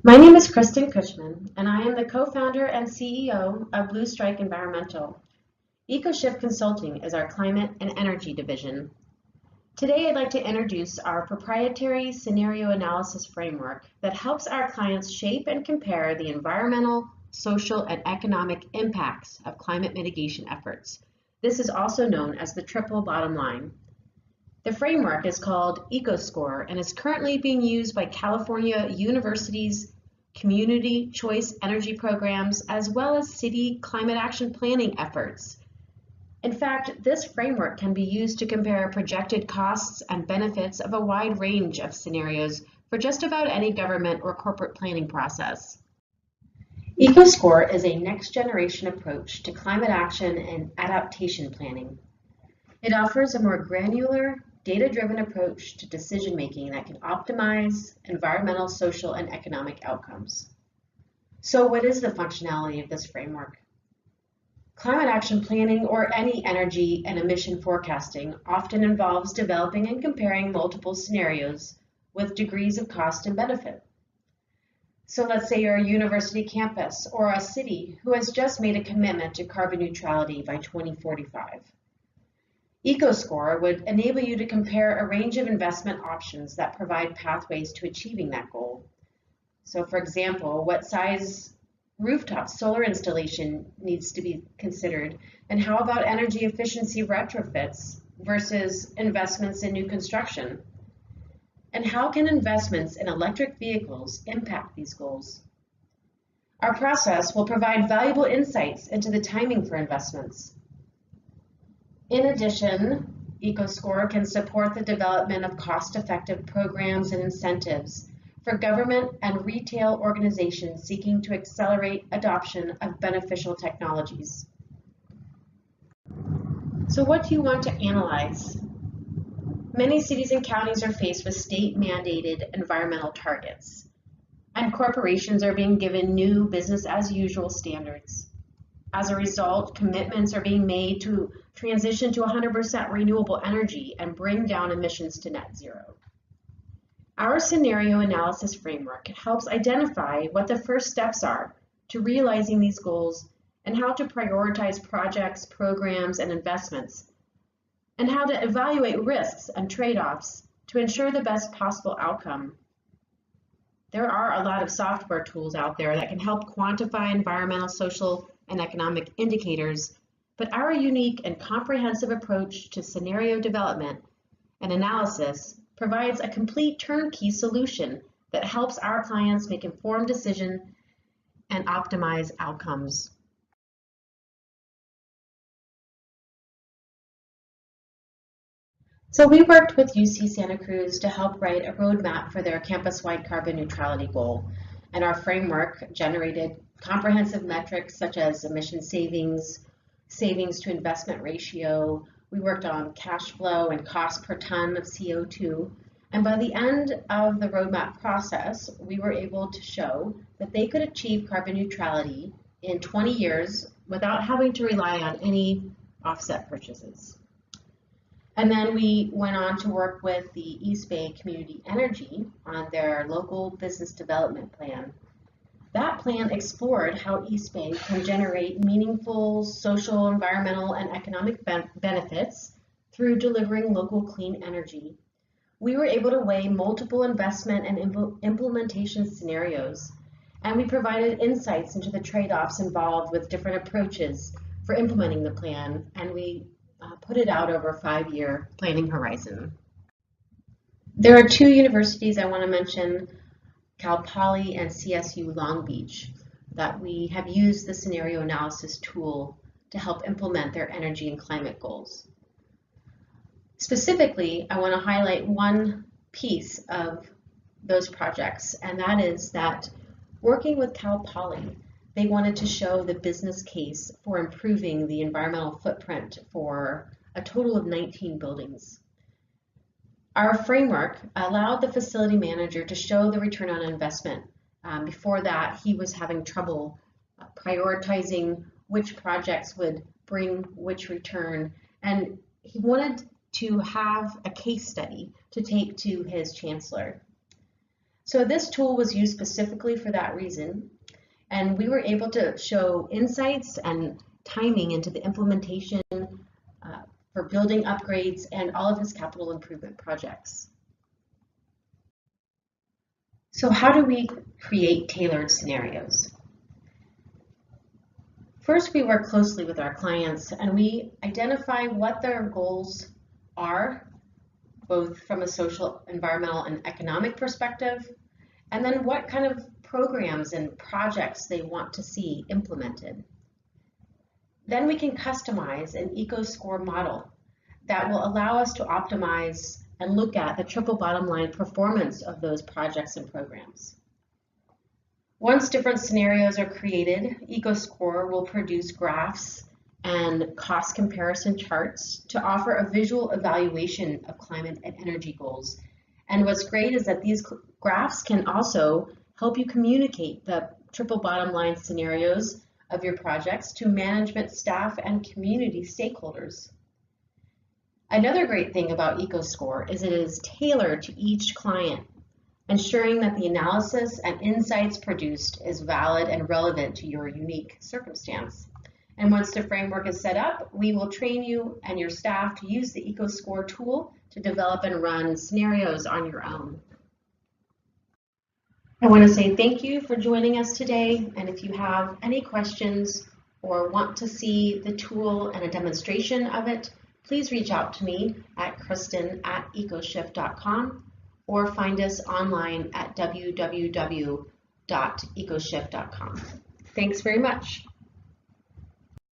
My name is Kristen Cushman, and I am the co-founder and CEO of Blue Strike Environmental. EcoShift Consulting is our climate and energy division. Today, I'd like to introduce our proprietary scenario analysis framework that helps our clients shape and compare the environmental, social, and economic impacts of climate mitigation efforts. This is also known as the triple bottom line. The framework is called EcoScore and is currently being used by California universities, community choice energy programs, as well as city climate action planning efforts. In fact, this framework can be used to compare projected costs and benefits of a wide range of scenarios for just about any government or corporate planning process. EcoScore is a next-generation approach to climate action and adaptation planning. It offers a more granular, data-driven approach to decision-making that can optimize environmental, social, and economic outcomes. So what is the functionality of this framework? Climate action planning, or any energy and emission forecasting, often involves developing and comparing multiple scenarios with degrees of cost and benefit. So let's say you're a university campus or a city who has just made a commitment to carbon neutrality by 2045. EcoScore would enable you to compare a range of investment options that provide pathways to achieving that goal. So for example, what size rooftop solar installation needs to be considered, and how about energy efficiency retrofits versus investments in new construction? And how can investments in electric vehicles impact these goals? Our process will provide valuable insights into the timing for investments. In addition, EcoScore can support the development of cost-effective programs and incentives for government and retail organizations seeking to accelerate adoption of beneficial technologies. So what do you want to analyze? Many cities and counties are faced with state-mandated environmental targets, and corporations are being given new business-as-usual standards. As a result, commitments are being made to transition to 100% renewable energy and bring down emissions to net zero. Our scenario analysis framework helps identify what the first steps are to realizing these goals and how to prioritize projects, programs, and investments, and how to evaluate risks and trade-offs to ensure the best possible outcome. There are a lot of software tools out there that can help quantify environmental, social, and economic indicators, but our unique and comprehensive approach to scenario development and analysis provides a complete turnkey solution that helps our clients make informed decisions and optimize outcomes. So we worked with UC Santa Cruz to help write a roadmap for their campus-wide carbon neutrality goal, and our framework generated comprehensive metrics such as emission savings, savings to investment ratio. We worked on cash flow and cost per ton of CO2. And by the end of the roadmap process, we were able to show that they could achieve carbon neutrality in 20 years without having to rely on any offset purchases. And then we went on to work with the East Bay Community Energy on their local business development plan. That plan explored how East Bay can generate meaningful social, environmental, and economic benefits through delivering local clean energy. We were able to weigh multiple investment and implementation scenarios, and we provided insights into the trade-offs involved with different approaches for implementing the plan, and we put it out over a 5-year planning horizon. There are two universities I want to mention, Cal Poly and CSU Long Beach, that we have used the scenario analysis tool to help implement their energy and climate goals. Specifically, I want to highlight one piece of those projects, and that is that working with Cal Poly, they wanted to show the business case for improving the environmental footprint for a total of 19 buildings. Our framework allowed the facility manager to show the return on investment. Before that, he was having trouble prioritizing which projects would bring which return, and he wanted to have a case study to take to his chancellor. So this tool was used specifically for that reason, and we were able to show insights and timing into the implementation for building upgrades and all of his capital improvement projects. So how do we create tailored scenarios? First, we work closely with our clients and we identify what their goals are, both from a social, environmental, and economic perspective, and then what kind of programs and projects they want to see implemented. Then we can customize an EcoScore model that will allow us to optimize and look at the triple bottom line performance of those projects and programs. Once different scenarios are created, EcoScore will produce graphs and cost comparison charts to offer a visual evaluation of climate and energy goals. And what's great is that these graphs can also help you communicate the triple bottom line scenarios of your projects to management staff and community stakeholders. Another great thing about EcoScore is it is tailored to each client, ensuring that the analysis and insights produced is valid and relevant to your unique circumstance. And once the framework is set up, we will train you and your staff to use the EcoScore tool to develop and run scenarios on your own. I want to say thank you for joining us today, and if you have any questions or want to see the tool and a demonstration of it, please reach out to me at Kristen@ecoshift.com or find us online at www.ecoshift.com. Thanks very much.